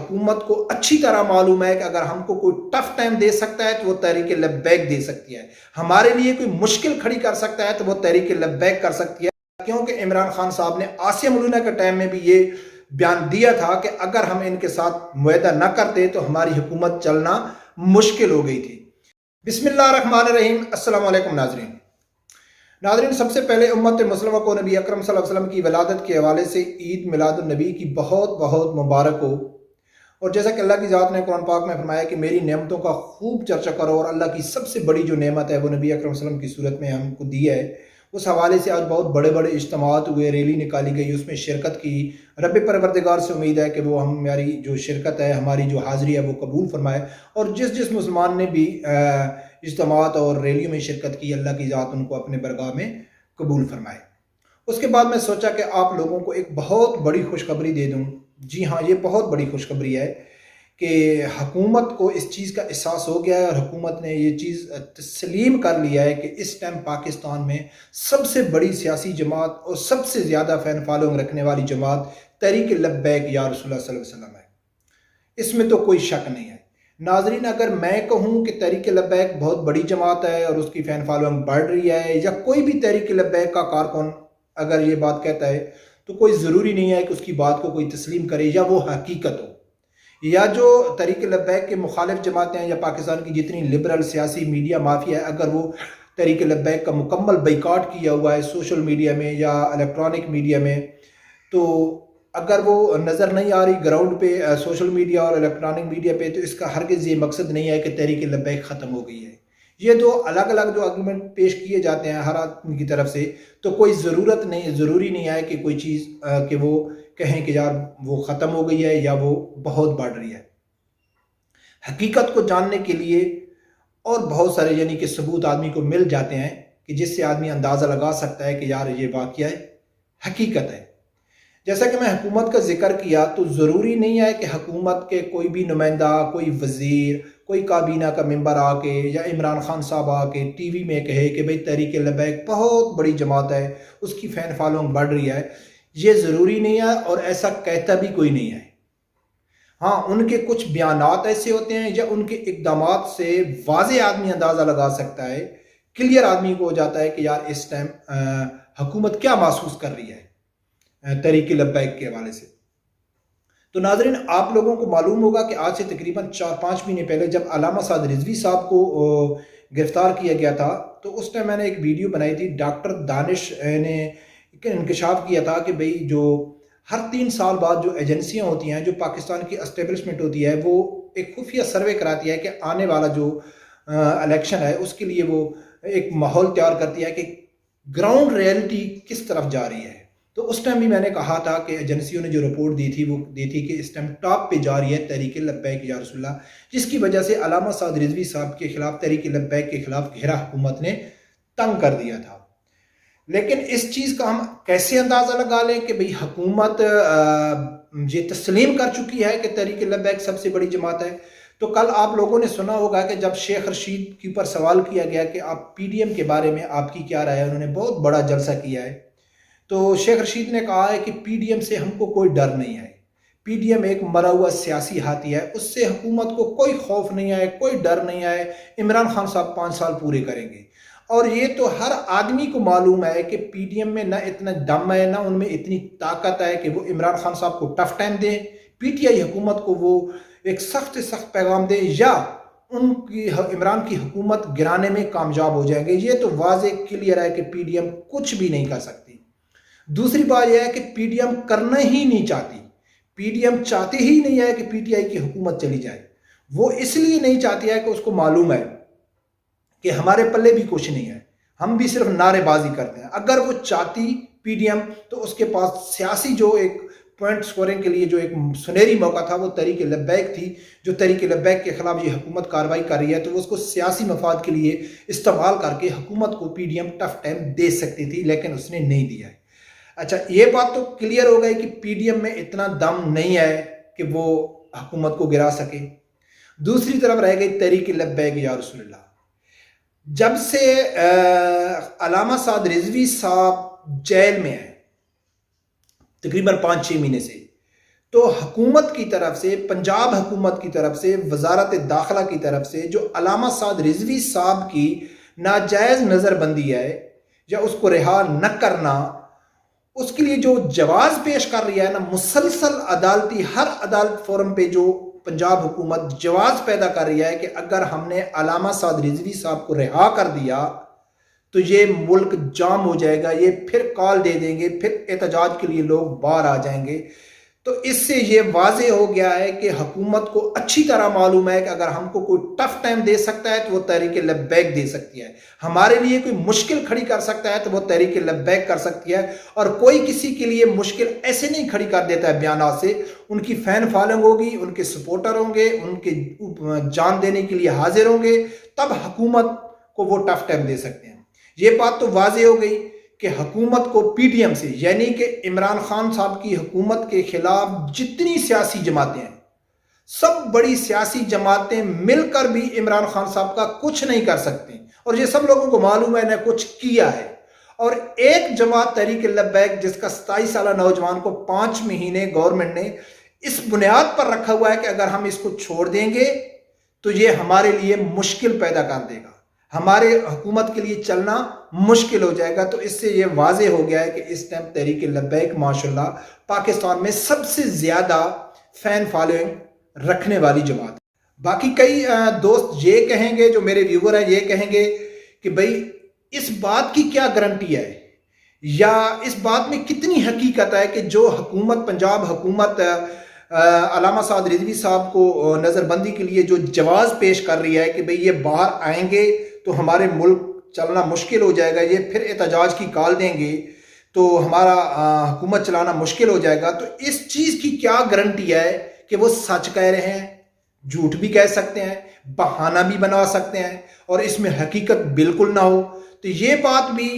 حکومت کو اچھی طرح معلوم ہے کہ اگر ہم کو کوئی ٹف ٹائم دے سکتا ہے تو وہ تحریک لبیک دے سکتی ہے، ہمارے لیے کوئی مشکل کھڑی کر سکتا ہے تو وہ تحریک لبیک کر سکتی ہے، کیونکہ عمران خان صاحب نے آسیہ مولونہ کے ٹائم میں بھی یہ بیان دیا تھا کہ اگر ہم ان کے ساتھ معاہدہ نہ کرتے تو ہماری حکومت چلنا مشکل ہو گئی تھی۔ بسم اللہ الرحمن الرحیم۔ السلام علیکم ناظرین، سب سے پہلے امت مسلمہ کو نبی اکرم صلی اللہ علیہ وسلم کی ولادت کے حوالے سے عید میلاد النبی کی بہت بہت مبارک ہو، اور جیسا کہ اللہ کی ذات نے قرآن پاک میں فرمایا کہ میری نعمتوں کا خوب چرچا کرو، اور اللہ کی سب سے بڑی جو نعمت ہے وہ نبی اکرم صلی اللہ علیہ وسلم کی صورت میں ہم کو دی ہے۔ اس حوالے سے آج بہت بڑے بڑے اجتماعات ہوئے، ریلی نکالی گئی، اس میں شرکت کی۔ رب پروردگار سے امید ہے کہ وہ ہماری جو شرکت ہے، ہماری جو حاضری ہے وہ قبول فرمائے، اور جس مسلمان نے بھی اجتماعات اور ریلیوں میں شرکت کی، اللہ کی ذات ان کو اپنے برگاہ میں قبول فرمائے۔ اس کے بعد میں سوچا کہ آپ لوگوں کو ایک بہت بڑی خوشخبری دے دوں۔ جی ہاں، یہ بہت بڑی خوشخبری ہے کہ حکومت کو اس چیز کا احساس ہو گیا ہے، اور حکومت نے یہ چیز تسلیم کر لیا ہے کہ اس ٹائم پاکستان میں سب سے بڑی سیاسی جماعت اور سب سے زیادہ فین فالوئنگ رکھنے والی جماعت تحریک لبیک یا رسول اللہ صلی اللہ علیہ وسلم ہے۔ اس میں تو کوئی شک نہیں ہے۔ ناظرین، اگر میں کہوں کہ تحریک لبیک بہت بڑی جماعت ہے اور اس کی فین فالوئنگ بڑھ رہی ہے، یا کوئی بھی تحریک لبیک کا کارکن اگر یہ بات کہتا ہے، تو کوئی ضروری نہیں ہے کہ اس کی بات کو کوئی تسلیم کرے یا وہ حقیقت ہو۔ یا جو تحریک لبیک کے مخالف جماعتیں ہیں یا پاکستان کی جتنی لبرل سیاسی میڈیا مافیا ہے، اگر وہ تحریک لبیک کا مکمل بائیکاٹ کیا ہوا ہے سوشل میڈیا میں یا الیکٹرانک میڈیا میں، تو اگر وہ نظر نہیں آ رہی گراؤنڈ پہ سوشل میڈیا اور الیکٹرانک میڈیا پہ، تو اس کا ہرگز یہ مقصد نہیں ہے کہ تحریک لبیک ختم ہو گئی ہے۔ یہ دو الگ الگ جو آرگومنٹ پیش کیے جاتے ہیں ہر آدمی کی طرف سے، تو کوئی ضروری نہیں ہے کہ کوئی چیز کہ وہ کہیں کہ یار وہ ختم ہو گئی ہے یا وہ بہت بڑھ رہی ہے۔ حقیقت کو جاننے کے لیے اور بہت سارے یعنی کہ ثبوت آدمی کو مل جاتے ہیں کہ جس سے آدمی اندازہ لگا سکتا ہے کہ یار یہ واقعہ ہے، حقیقت ہے۔ جیسا کہ میں حکومت کا ذکر کیا، تو ضروری نہیں ہے کہ حکومت کے کوئی بھی نمائندہ، کوئی وزیر، کوئی کابینہ کا ممبر آ کے یا عمران خان صاحب آ کے ٹی وی میں کہے کہ بھئی تحریک لبیک بہت بڑی جماعت ہے، اس کی فین فالوئنگ بڑھ رہی ہے۔ یہ ضروری نہیں ہے، اور ایسا کہتا بھی کوئی نہیں ہے۔ ہاں، ان کے کچھ بیانات ایسے ہوتے ہیں یا ان کے اقدامات سے واضح آدمی اندازہ لگا سکتا ہے، کلیئر آدمی کو ہو جاتا ہے کہ یار اس ٹائم حکومت کیا محسوس کر رہی ہے تحریک لبیک کے حوالے سے۔ تو ناظرین، آپ لوگوں کو معلوم ہوگا کہ آج سے تقریباً 4-5 مہینے پہلے جب علامہ سعد رضوی صاحب کو گرفتار کیا گیا تھا، تو اس ٹائم میں نے ایک ویڈیو بنائی تھی۔ ڈاکٹر دانش نے انکشاف کیا تھا کہ بھئی جو ہر 3 سال بعد جو ایجنسیاں ہوتی ہیں، جو پاکستان کی اسٹیبلشمنٹ ہوتی ہے، وہ ایک خفیہ سروے کراتی ہے کہ آنے والا جو الیکشن ہے اس کے لیے وہ ایک ماحول تیار کرتی ہے کہ گراؤنڈ ریئلٹی کس طرف جا رہی ہے۔ تو اس ٹائم بھی میں نے کہا تھا کہ ایجنسیوں نے جو رپورٹ دی تھی وہ دی تھی کہ اس ٹائم ٹاپ پہ جا رہی ہے تحریک لبیک یا رسول اللہ، جس کی وجہ سے علامہ سعد رضوی صاحب کے خلاف، تحریک لبیک کے خلاف گھیرا حکومت نے تنگ کر دیا تھا۔ لیکن اس چیز کا ہم کیسے اندازہ لگا لیں کہ بھئی حکومت یہ تسلیم کر چکی ہے کہ تحریک لبیک سب سے بڑی جماعت ہے؟ تو کل آپ لوگوں نے سنا ہوگا کہ جب شیخ رشید کے اوپر سوال کیا گیا کہ آپ پی ڈی ایم کے بارے میں آپ کی کیا رائے ہے، انہوں نے بہت بڑا جلسہ کیا ہے۔ تو شیخ رشید نے کہا ہے کہ پی ڈی ایم سے ہم کو کوئی ڈر نہیں ہے، پی ڈی ایم ایک مرا ہوا سیاسی ہاتھی ہے، اس سے حکومت کو کوئی خوف نہیں ہے، کوئی ڈر نہیں ہے، عمران خان صاحب 5 سال پورے کریں گے۔ اور یہ تو ہر آدمی کو معلوم ہے کہ پی ڈی ایم میں نہ اتنا دم ہے، نہ ان میں اتنی طاقت ہے کہ وہ عمران خان صاحب کو ٹف ٹائم دیں، پی ٹی آئی حکومت کو وہ ایک سخت سے سخت پیغام دیں، یا ان کی عمران کی حکومت گرانے میں کامیاب ہو جائیں گے۔ یہ تو واضح کلیئر ہے کہ پی ڈی ایم کچھ بھی نہیں کر سکتی۔ دوسری بات یہ ہے کہ پی ڈی ایم کرنا ہی نہیں چاہتی، پی ڈی ایم چاہتی ہی نہیں ہے کہ پی ٹی آئی کی حکومت چلی جائے۔ وہ اس لیے نہیں چاہتی ہے کہ اس کو معلوم ہے کہ ہمارے پلے بھی کچھ نہیں ہے، ہم بھی صرف نعرے بازی کرتے ہیں۔ اگر وہ چاہتی پی ڈی ایم تو اس کے پاس سیاسی جو ایک پوائنٹ سکورنگ کے لیے جو ایک سنہری موقع تھا وہ تحریک لبیک تھی، جو تحریک لبیک کے خلاف یہ حکومت کارروائی کر رہی ہے، تو وہ اس کو سیاسی مفاد کے لیے استعمال کر کے حکومت کو P D M tough time دے سکتی تھی، لیکن اس نے نہیں دیا ہے۔ اچھا، یہ بات تو کلیئر ہو گئی کہ پی ڈی ایم میں اتنا دم نہیں ہے کہ وہ حکومت کو گرا سکے۔ دوسری طرف رہ گئی تحریک لبیک یا رسول اللہ۔ جب سے علامہ سعد رضوی صاحب جیل میں ہیں تقریباً 5-6 مہینے سے، تو حکومت کی طرف سے، پنجاب حکومت کی طرف سے، وزارت داخلہ کی طرف سے جو علامہ سعد رضوی صاحب کی ناجائز نظر بندی ہے یا اس کو رہا نہ کرنا، اس کے لیے جو جواز پیش کر رہی ہے نا، مسلسل عدالتی ہر عدالت فورم پہ جو پنجاب حکومت جواز پیدا کر رہی ہے کہ اگر ہم نے علامہ سعد رضوی صاحب کو رہا کر دیا تو یہ ملک جام ہو جائے گا، یہ پھر کال دے دیں گے، پھر احتجاج کے لیے لوگ باہر آ جائیں گے۔ تو اس سے یہ واضح ہو گیا ہے کہ حکومت کو اچھی طرح معلوم ہے کہ اگر ہم کو کوئی ٹف ٹائم دے سکتا ہے تو وہ تحریک لبیک دے سکتی ہے، ہمارے لیے کوئی مشکل کھڑی کر سکتا ہے تو وہ تحریک لبیک کر سکتی ہے، اور کوئی کسی کے لیے مشکل ایسے نہیں کھڑی کر دیتا ہے بیانات سے۔ ان کی فین فالنگ ہوگی، ان کے سپورٹر ہوں گے، ان کے جان دینے کے لیے حاضر ہوں گے، تب حکومت کو وہ ٹف ٹائم دے سکتے ہیں۔ یہ بات تو واضح ہو گئی کہ حکومت کو پی ٹی ایم سے، یعنی کہ عمران خان صاحب کی حکومت کے خلاف جتنی سیاسی جماعتیں ہیں، سب بڑی سیاسی جماعتیں مل کر بھی عمران خان صاحب کا کچھ نہیں کر سکتے، اور یہ سب لوگوں کو معلوم ہے نے کچھ کیا ہے۔ اور ایک جماعت تحریک لبیک جس کا 27 سالہ نوجوان کو 5 مہینے گورنمنٹ نے اس بنیاد پر رکھا ہوا ہے کہ اگر ہم اس کو چھوڑ دیں گے تو یہ ہمارے لیے مشکل پیدا کر دے گا، ہمارے حکومت کے لیے چلنا مشکل ہو جائے گا۔ تو اس سے یہ واضح ہو گیا ہے کہ اس ٹائم تحریک لبیک ماشاءاللہ پاکستان میں سب سے زیادہ فین فالوئنگ رکھنے والی جماعت ہے۔ باقی کئی دوست یہ کہیں گے، جو میرے ویور ہیں یہ کہیں گے کہ بھئی اس بات کی کیا گارنٹی ہے یا اس بات میں کتنی حقیقت ہے کہ جو حکومت، پنجاب حکومت علامہ سعد رضوی صاحب کو نظر بندی کے لیے جو جواز پیش کر رہی ہے کہ بھئی یہ باہر آئیں گے تو ہمارے ملک چلنا مشکل ہو جائے گا، یہ پھر احتجاج کی کال دیں گے تو ہمارا حکومت چلانا مشکل ہو جائے گا، تو اس چیز کی کیا گارنٹی ہے کہ وہ سچ کہہ رہے ہیں؟ جھوٹ بھی کہہ سکتے ہیں، بہانہ بھی بنا سکتے ہیں، اور اس میں حقیقت بالکل نہ ہو۔ تو یہ بات بھی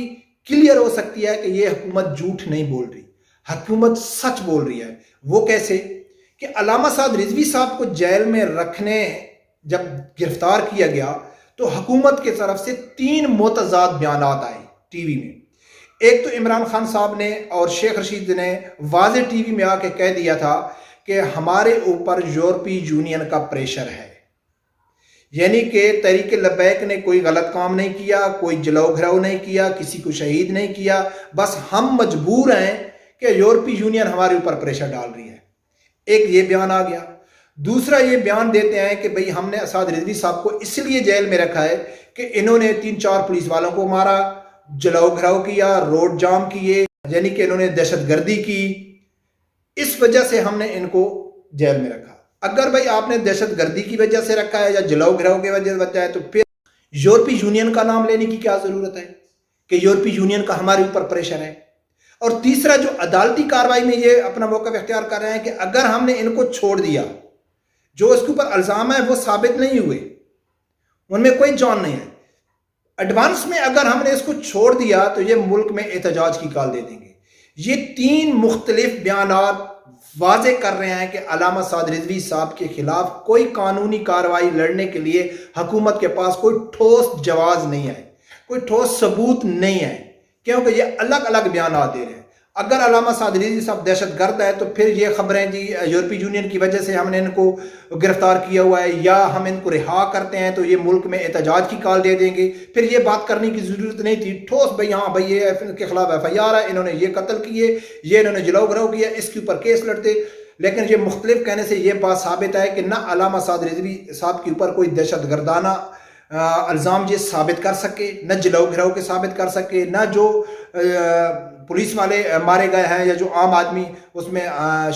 کلیئر ہو سکتی ہے کہ یہ حکومت جھوٹ نہیں بول رہی، حکومت سچ بول رہی ہے۔ وہ کیسے کہ علامہ سعد رضوی صاحب کو جیل میں رکھنے جب گرفتار کیا گیا تو حکومت کی طرف سے 3 متضاد بیانات آئے ٹی وی میں۔ ایک تو عمران خان صاحب نے اور شیخ رشید نے واضح ٹی وی میں آ کے کہہ دیا تھا کہ ہمارے اوپر یورپی یونین کا پریشر ہے، یعنی کہ تحریک لبیک نے کوئی غلط کام نہیں کیا، کوئی جلاؤ گھراؤ نہیں کیا، کسی کو شہید نہیں کیا، بس ہم مجبور ہیں کہ یورپی یونین ہمارے اوپر پریشر ڈال رہی ہے۔ ایک یہ بیان آ گیا۔ دوسرا یہ بیان دیتے ہیں کہ بھئی ہم نے سعد رضوی صاحب کو اس لیے جیل میں رکھا ہے کہ انہوں نے 3-4 پولیس والوں کو مارا، جلاؤ گھراؤ کیا، روڈ جام کیے، یعنی کہ انہوں نے دہشت گردی کی، اس وجہ سے ہم نے ان کو جیل میں رکھا۔ اگر بھئی آپ نے دہشت گردی کی وجہ سے رکھا ہے یا جلاؤ گھراؤ کی وجہ سے رکھا ہے تو پھر یورپی یونین کا نام لینے کی کیا ضرورت ہے کہ یورپی یونین کا ہمارے اوپر پریشر ہے۔ اور تیسرا جو عدالتی کارروائی میں یہ اپنا موقف اختیار کر رہے ہیں کہ اگر ہم نے ان کو چھوڑ دیا، جو اس کے اوپر الزام ہے وہ ثابت نہیں ہوئے، ان میں کوئی جان نہیں ہے، ایڈوانس میں اگر ہم نے اس کو چھوڑ دیا تو یہ ملک میں احتجاج کی کال دے دیں گے۔ یہ 3 مختلف بیانات واضح کر رہے ہیں کہ علامہ سعد رضوی صاحب کے خلاف کوئی قانونی کارروائی لڑنے کے لیے حکومت کے پاس کوئی ٹھوس جواز نہیں ہے، کوئی ٹھوس ثبوت نہیں ہے، کیونکہ یہ الگ الگ بیانات دے رہے ہیں۔ اگر علامہ سعد رضوی صاحب دہشت گرد ہے تو پھر یہ خبریں جی یورپی یونین کی وجہ سے ہم نے ان کو گرفتار کیا ہوا ہے، یا ہم ان کو رہا کرتے ہیں تو یہ ملک میں احتجاج کی کال دے دیں گے، پھر یہ بات کرنے کی ضرورت نہیں تھی ٹھوس بھئی ہاں بھئی یہ ان کے خلاف ایف آئی آر ہے، انہوں نے یہ قتل کیے، یہ انہوں نے جلاؤ گھراؤ کیا، اس کے اوپر کیس لڑتے۔ لیکن یہ مختلف کہنے سے یہ بات ثابت ہے کہ نہ علامہ سعد رضوی صاحب کے اوپر کوئی دہشت گردانہ الزام یہ ثابت کر سکے، نہ جلاؤ گھراؤ کے ثابت کر سکے، نہ جو پولیس والے مارے گئے ہیں یا جو عام آدمی اس میں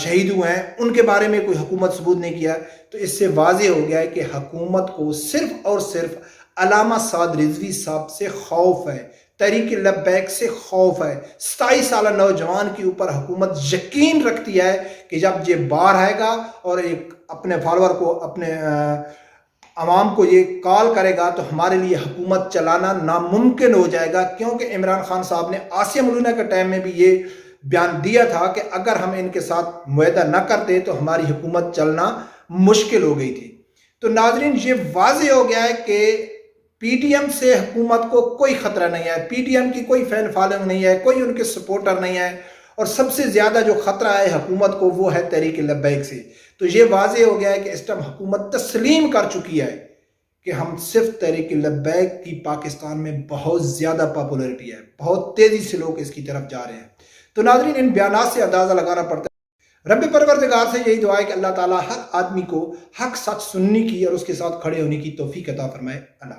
شہید ہوئے ہیں ان کے بارے میں کوئی حکومت ثبوت نہیں کیا۔ تو اس سے واضح ہو گیا ہے کہ حکومت کو صرف اور صرف علامہ سعد رضوی صاحب سے خوف ہے، تحریک لبیک سے خوف ہے۔ 27 سالہ نوجوان کے اوپر حکومت یقین رکھتی ہے کہ جب یہ باہر آئے گا اور ایک اپنے فالوور کو، اپنے عوام کو یہ کال کرے گا تو ہمارے لیے حکومت چلانا ناممکن ہو جائے گا، کیونکہ عمران خان صاحب نے آسیہ مولونہ کے ٹائم میں بھی یہ بیان دیا تھا کہ اگر ہم ان کے ساتھ معاہدہ نہ کرتے تو ہماری حکومت چلنا مشکل ہو گئی تھی۔ تو ناظرین یہ واضح ہو گیا ہے کہ پی ٹی ایم سے حکومت کو کوئی خطرہ نہیں ہے، پی ٹی ایم کی کوئی فین فالوئنگ نہیں ہے، کوئی ان کے سپورٹر نہیں ہے، اور سب سے زیادہ جو خطرہ ہے حکومت کو وہ ہے تحریک لبیک سے۔ تو یہ واضح ہو گیا ہے کہ اس ٹائم حکومت تسلیم کر چکی ہے کہ ہم صرف تحریک لبیک کی پاکستان میں بہت زیادہ پاپولرٹی ہے، بہت تیزی سے لوگ اس کی طرف جا رہے ہیں۔ تو ناظرین، ان بیانات سے اندازہ لگانا پڑتا ہے۔ رب پروردگار سے یہی دعا ہے کہ اللہ تعالیٰ ہر آدمی کو حق سچ سننے کی اور اس کے ساتھ کھڑے ہونے کی توفیق عطا فرمائے۔ اللہ